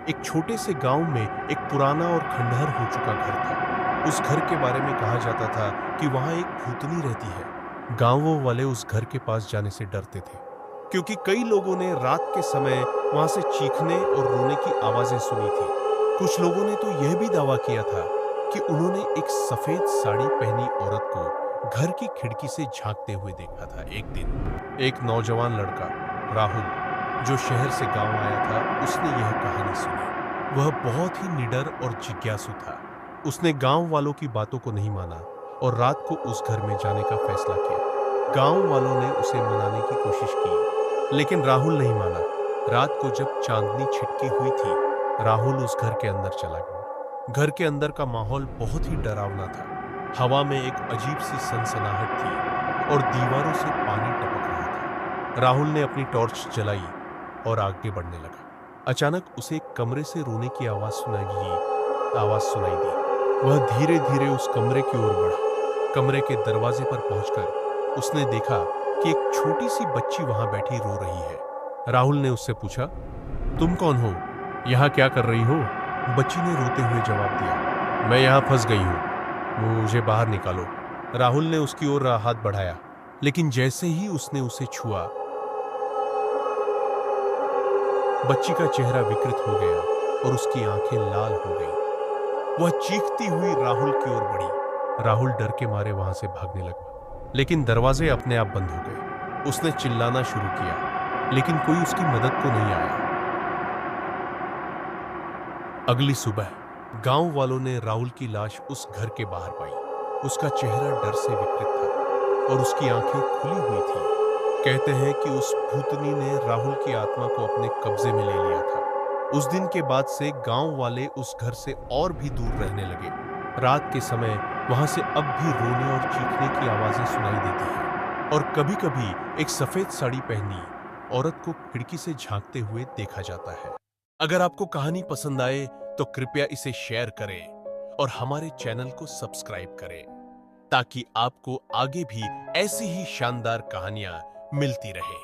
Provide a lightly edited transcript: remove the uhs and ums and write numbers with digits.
एक छोटे से गांव में एक पुराना और खंडहर हो चुका घर था। उस घर के बारे में कहा जाता था कि वहां एक भूतनी रहती है। गांवों वाले उस घर के पास जाने से डरते थे क्योंकि कई लोगों ने रात के समय वहां से चीखने और रोने की आवाजें सुनी थी। कुछ लोगों ने तो यह भी दावा किया था कि उन्होंने एक सफेद साड़ी पहनी औरत को घर की खिड़की से झांकते हुए देखा था। एक दिन एक नौजवान लड़का राहुल, जो शहर से गांव आया था, उसने यह कहानी सुनी। वह बहुत ही निडर और जिज्ञासु था। उसने गांव वालों की बातों को नहीं माना और रात को उस घर में जाने का फैसला किया। गांव वालों ने उसे मनाने की कोशिश की, लेकिन राहुल नहीं माना। रात को जब चांदनी छिटकी हुई थी, राहुल उस घर के अंदर चला गया। घर के अंदर का माहौल बहुत ही डरावना था। हवा में एक अजीब सी सनसनाहट थी और दीवारों से पानी टपक रहा था। राहुल ने अपनी टॉर्च जलाई और आगे बढ़ने लगा। अचानक उसे एक कमरे से रोने की आवाज सुनाई दी। वह धीरे धीरे उस कमरे की ओर बढ़ा। कमरे के दरवाजे पर पहुंचकर उसने देखा कि एक छोटी सी बच्ची वहां बैठी रो रही है। राहुल ने उससे पूछा, तुम कौन हो? यहाँ क्या कर रही हो? बच्ची ने रोते हुए जवाब दिया, मैं यहाँ फंस गई हूँ, मुझे बाहर निकालो। राहुल ने उसकी ओर हाथ बढ़ाया, लेकिन जैसे ही उसने उसे छुआ, बच्ची का चेहरा विकृत हो गया और उसकी आंखें लाल हो गईं। वह चीखती हुई राहुल की ओर बढ़ी। राहुल डर के मारे वहां से भागने लगा, लेकिन दरवाजे अपने आप बंद हो गए। उसने चिल्लाना शुरू किया, लेकिन कोई उसकी मदद को नहीं आया। अगली सुबह गांव वालों ने राहुल की लाश उस घर के बाहर पाई। उसका चेहरा डर से विकृत था और उसकी आंखें खुली हुई थीं। कहते हैं कि उस भूतनी ने राहुल की आत्मा को अपने कब्जे में ले लिया था। उस दिन के बाद से गांव वाले उस घर से और भी दूर रहने लगे। रात के समय वहां से अब भी रोने और चीखने की आवाजें सुनाई देती हैं और कभी-कभी एक सफेद साड़ी पहनी औरत को खिड़की से झांकते हुए देखा जाता है। अगर आपको कहानी पसंद आए तो कृपया इसे शेयर करें और हमारे चैनल को सब्सक्राइब करें ताकि आपको आगे भी ऐसी ही शानदार कहानियां मिलती रहें।